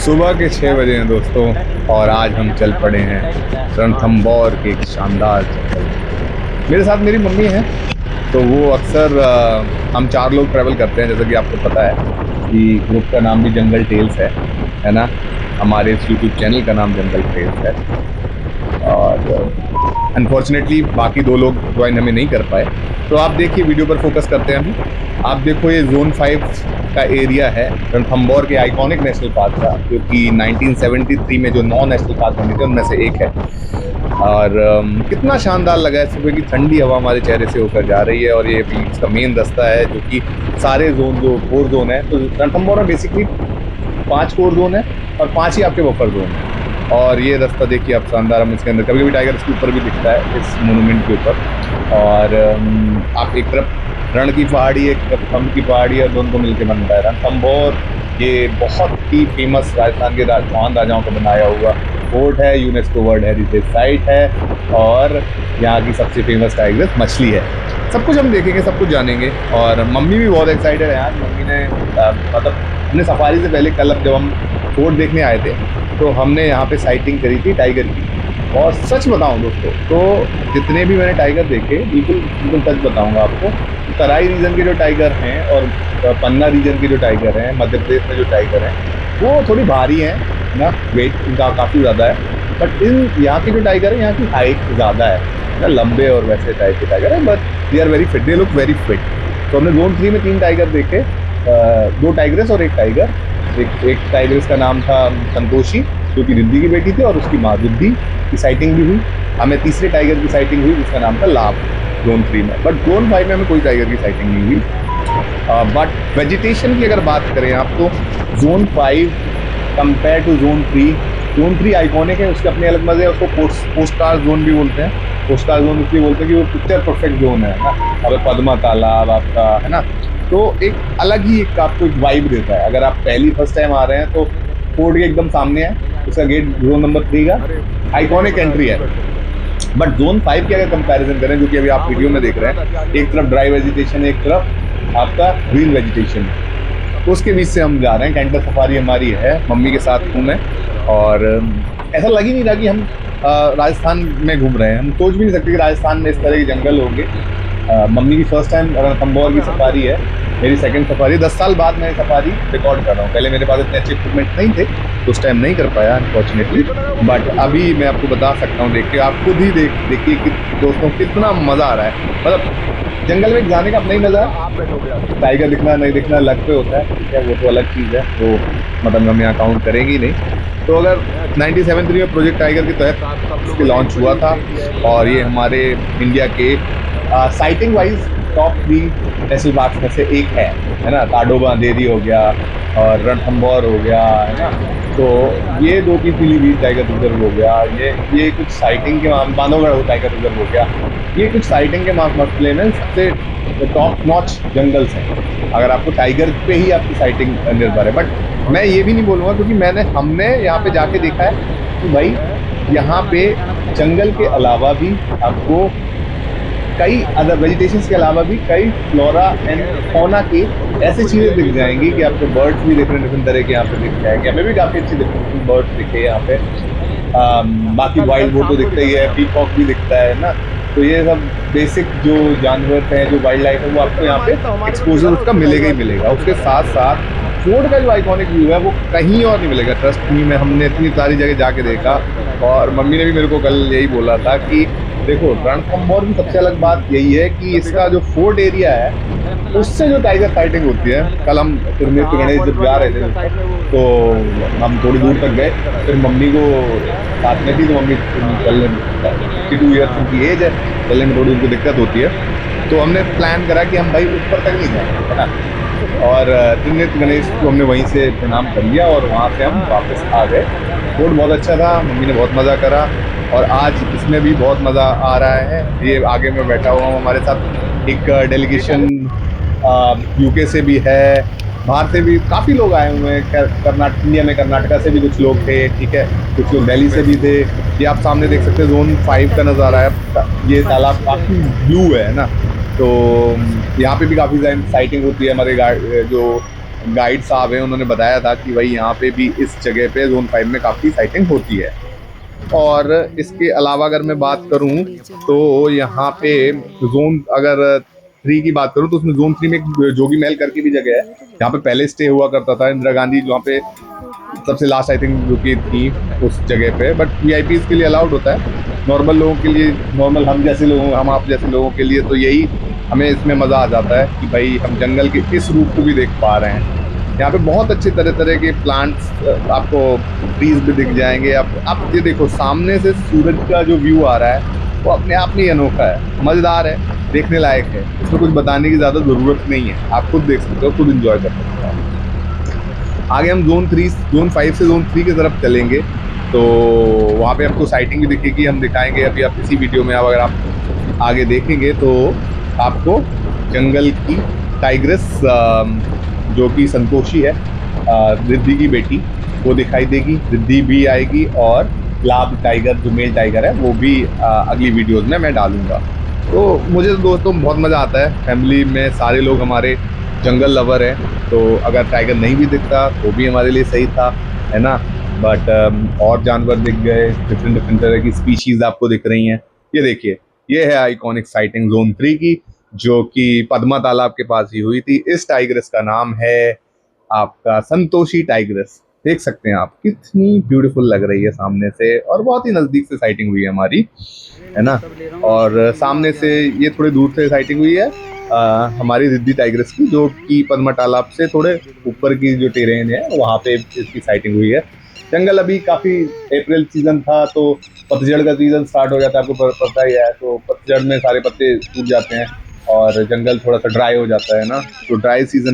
सुबह के 6 बजे हैं दोस्तों, और आज हम चल पड़े हैं रणथंभौर के एक शानदार जंगल में। मेरे साथ मेरी मम्मी है। तो वो अक्सर हम 4 लोग ट्रैवल करते हैं, जैसा कि आपको पता है कि ग्रुप का नाम भी जंगल टेल्स है ना। हमारे इस यूट्यूब चैनल का नाम जंगल टेल्स है। और अनफॉर्चुनेटली बाकी 2 लोग ज्वाइन हमें नहीं कर पाए। तो आप देखिए, वीडियो पर फोकस करते हैं अभी। आप देखो, ये जोन 5 का एरिया है रणथंभौर के आइकॉनिक नेशनल पार्क का, जो कि 1973 में जो 9 नेशनल पार्क बने थे उनमें से एक है। और कितना शानदार लगा है। सुबह की ठंडी हवा हमारे चेहरे से होकर जा रही है, और ये अभी इसका मेन रास्ता है, जो कि सारे जोन, जो 4 जोन है, तो रणथंभौर में बेसिकली 5 कोर जोन है और 5 ही आपके बफर जोन है। और ये रास्ता देखिए आप, शानदार। हम इसके अंदर कभी कभी टाइगर इसके ऊपर भी दिखता है, इस मोनूमेंट के ऊपर। और आप एक तरफ रण की पहाड़ी, एक तरफ थंब की पहाड़ी, और दोनों को मिलकर बनता है रणथंभौर। ये बहुत ही फेमस राजस्थान के चौहान राजाओं का बनाया हुआ फोर्ट है, यूनेस्को वर्ल्ड हेरिटेज साइट है। और यहाँ की सबसे फेमस टाइगर मछली है। सब कुछ हम देखेंगे, सब कुछ जानेंगे। और मम्मी भी बहुत एक्साइटेड है यार। मम्मी ने मतलब हमने सफारी से पहले कल, जब हम फोर्ट देखने आए थे, तो हमने यहाँ पे साइटिंग करी थी टाइगर की। और सच बताऊं दोस्तों, तो जितने भी मैंने टाइगर देखे, बिल्कुल बिल्कुल सच बताऊंगा आपको, तराई रीजन के जो टाइगर हैं और पन्ना रीजन के जो टाइगर हैं, मध्य प्रदेश में जो टाइगर हैं, वो थोड़ी भारी हैं ना। वेट इनका काफ़ी ज़्यादा है। बट इन यहाँ के जो टाइगर है, यहाँ की हाइट ज़्यादा है ना, लंबे और वैसे टाइप के टाइगर है। But they are very fit, they look very fit. तो हमने जोन 3 में 3 टाइगर देखे, 2 टाइग्रेस और 1 टाइगर। एक टाइग्रेस का नाम था संतोषी, जो कि रिद्धि की बेटी थी, और उसकी माँ रिद्धि की साइटिंग भी हुई। हमें तीसरे टाइगर की साइटिंग हुई, जिसका नाम था लाभ, जोन 3 में। बट जोन 5 में हमें कोई टाइगर की साइटिंग नहीं हुई। बट वेजिटेशन की अगर बात करें आप, तो zone 5 compare to zone 3 iconic है, उसके अपने अलग मजे हैं। उसको पोस्ट कार्ड जोन भी बोलते हैं। पोस्ट कार्ड जोन इसलिए बोलते हैं कि वो पिक्चर परफेक्ट जोन है ना। अब पद्मा तालाब आपका है ना, तो एक अलग ही एक आपको एक वाइब देता है। अगर आप पहली फर्स्ट टाइम आ रहे हैं, तो फोर्ट के एकदम सामने है उसका गेट, जोन नंबर 3 का आइकॉनिक एंट्री है। बट जोन 5 की अगर कंपैरिजन करें, जो कि अभी आप वीडियो में देख रहे हैं, एक तरफ ड्राई वेजिटेशन, एक तरफ आपका ग्रीन वेजिटेशन, तो उसके बीच से हम जा रहे हैं। कैंटर सफारी हमारी है, मम्मी के साथ हूँ मैं। और ऐसा लग ही नहीं रहा कि हम राजस्थान में घूम रहे हैं। हम सोच भी नहीं सकते कि राजस्थान में इस तरह के जंगल होंगे। मम्मी की फर्स्ट टाइम रणथंभौर की सफारी है, मेरी सेकंड सफारी। 10 साल बाद मैं सफारी रिकॉर्ड कर रहा हूँ। पहले मेरे पास इतने अच्छे इक्विपमेंट नहीं थे, तो उस टाइम नहीं कर पाया अनफॉर्चुनेटली। बट अभी मैं आपको बता सकता हूँ, देख के आप खुद ही देखिए कि दोस्तों कितना मज़ा आ रहा है। मतलब जंगल में जाने का अपना ही मज़ा है। टाइगर दिखना नहीं दिखना लग पे होता है, ठीक है, वो तो अलग चीज़ है, वो मतलब हम यहाँ काउंट करेंगे ही नहीं। तो अगर 97 में प्रोजेक्ट टाइगर के तहत इसके लॉन्च हुआ था, और ये हमारे इंडिया के sighting wise top 3 national park में से एक है ना। ताडोबा अंधेरी हो गया, और रणथंभौर हो गया, है ना। तो ये 2 की पीलीभीत टाइगर रिजर्व हो गया। ये कुछ साइटिंग के बांधवगढ़ टाइगर रिजर्व हो गया। ये कुछ साइटिंग के मसले में सबसे टॉप नॉच जंगल्स हैं, अगर आपको टाइगर पे ही आपकी साइटिंग निर्भर है। बट मैं ये भी नहीं बोलूँगा, क्योंकि हमने यहाँ पे जाके देखा है कि भाई यहाँ पे जंगल के अलावा भी आपको कई अदर वेजिटेशन के अलावा भी कई फ्लोरा एंड फौना की ऐसी चीजें दिख जाएंगी कि आपको बर्ड्स भी डिफरेंट डिफरेंट तरह के यहाँ पे दिख जाएंगे। हमें भी काफी अच्छी डिफरेंट बर्ड्स दिखे यहाँ पे। बाकी वाइल्ड बोर तो दिखता ही है, पीकॉक भी दिखता है ना। तो ये सब बेसिक जो जानवर हैं, जो वाइल्ड लाइफ है, वो आपको यहाँ पे एक्सपोजर उसका मिलेगा ही मिलेगा। उसके साथ साथ फोर्ट का जो आइकॉनिक व्यू है, वो कहीं और नहीं मिलेगा। ट्रस्ट मी, मैं हमने इतनी सारी जगह जाके देखा, और मम्मी ने भी मेरे को कल यही बोला था कि देखो, रणथंभौर की सबसे अलग बात यही है कि इसका जो फोर्ट एरिया है, उससे जो टाइगर फाइटिंग होती है। कल हम तिरुनेत्र गणेश जब जा रहे थे, तो हम थोड़ी दूर तक गए, फिर मम्मी को साथ में थी, तो मम्मी चलने, 52 ईयर्स उनकी एज है, चलने में थोड़ी उनको दिक्कत होती है। तो हमने प्लान करा कि हम भाई ऊपर तक नहीं जाएंगे, है ना। और तिरुनेत्र गणेश को हमने वहीं से प्रणाम कर लिया, और वहाँ से हम वापस आ गए। फोर्ट बहुत अच्छा था, मम्मी ने बहुत मज़ा करा, और आज इसमें भी बहुत मज़ा आ रहा है। ये आगे में बैठा हुआ हूँ, हमारे साथ एक डेलीगेशन यूके से भी है, बाहर से भी काफ़ी लोग आए हुए हैं। कर्नाटक, इंडिया में कर्नाटका से भी कुछ लोग थे, ठीक है, कुछ लोग दिल्ली से भी थे। ये आप सामने देख सकते हैं, जोन 5 का नज़ारा है। ये तालाब काफ़ी ब्लू है ना। तो यहाँ पे भी काफ़ी साइटिंग होती है। हमारे जो गाइड साहब हैं, उन्होंने बताया था कि भाई यहाँ पे भी इस जगह पे जोन 5 में काफ़ी साइटिंग होती है। और इसके अलावा अगर मैं बात करूं तो यहाँ पे जोन अगर 3 की बात करूं तो उसमें जोन 3 में एक जोगी महल करके भी जगह है, जहाँ पे पहले स्टे हुआ करता था इंदिरा गांधी, जहाँ पे सबसे लास्ट आई थिंक रुकी थी उस जगह पे। बट वीआईपी के लिए अलाउड होता है, नॉर्मल लोगों के लिए, नॉर्मल हम जैसे लोगों, हम आप जैसे लोगों के लिए तो यही हमें इसमें मजा आ जाता है कि भाई हम जंगल के इस रूप को भी देख पा रहे हैं। यहाँ पे बहुत अच्छे तरह तरह के प्लांट्स आपको ट्रीज भी दिख जाएंगे। आप ये देखो सामने से सूरज का जो व्यू आ रहा है वो अपने आप में ही अनोखा है, मजेदार है, देखने लायक है। इसमें कुछ बताने की ज्यादा जरूरत नहीं है, आप खुद देख सकते हो, खुद एंजॉय कर सकते हो। आगे हम जोन 5 से जोन 3 की तरफ चलेंगे तो वहाँ पे आपको साइटिंग भी दिखेगी, हम दिखाएंगे अभी। आप इसी वीडियो में अगर आप आगे देखेंगे तो आपको जंगल की टाइग्रेस जो कि संतोषी है, रिद्धि की बेटी, वो दिखाई देगी। रिद्धि भी आएगी और लाभ टाइगर जो मेल टाइगर है वो भी अगली वीडियोज में मैं डालूंगा। तो मुझे तो दोस्तों बहुत मज़ा आता है, फैमिली में सारे लोग हमारे जंगल लवर है, तो अगर टाइगर नहीं भी दिखता तो भी हमारे लिए सही था, है ना। बट और जानवर दिख गए, डिफरेंट डिफरेंट तरह की स्पीशीज आपको दिख रही हैं। ये देखिए, ये है आइकॉनिक साइटिंग जोन 3 की, जो कि पद्मा तालाब के पास ही हुई थी। इस टाइग्रेस का नाम है आपका संतोषी टाइग्रेस। देख सकते हैं आप कितनी ब्यूटीफुल लग रही है सामने से, और बहुत ही नजदीक से साइटिंग हुई है हमारी, है ना। और सामने से ये थोड़ी दूर से साइटिंग हुई है हमारी रिद्धि टाइग्रेस की, जो कि पद्मा तालाब से थोड़े ऊपर की जो टेरेन है वहाँ पे इसकी साइटिंग हुई है। जंगल अभी काफी, अप्रैल सीजन था तो पतझड़ का सीजन स्टार्ट हो जाता है, आपको पता ही है। तो पतझड़ में सारे पत्ते सूख जाते हैं और जंगल थोड़ा सा ड्राई हो जाता है ना, तो ड्राई सीजन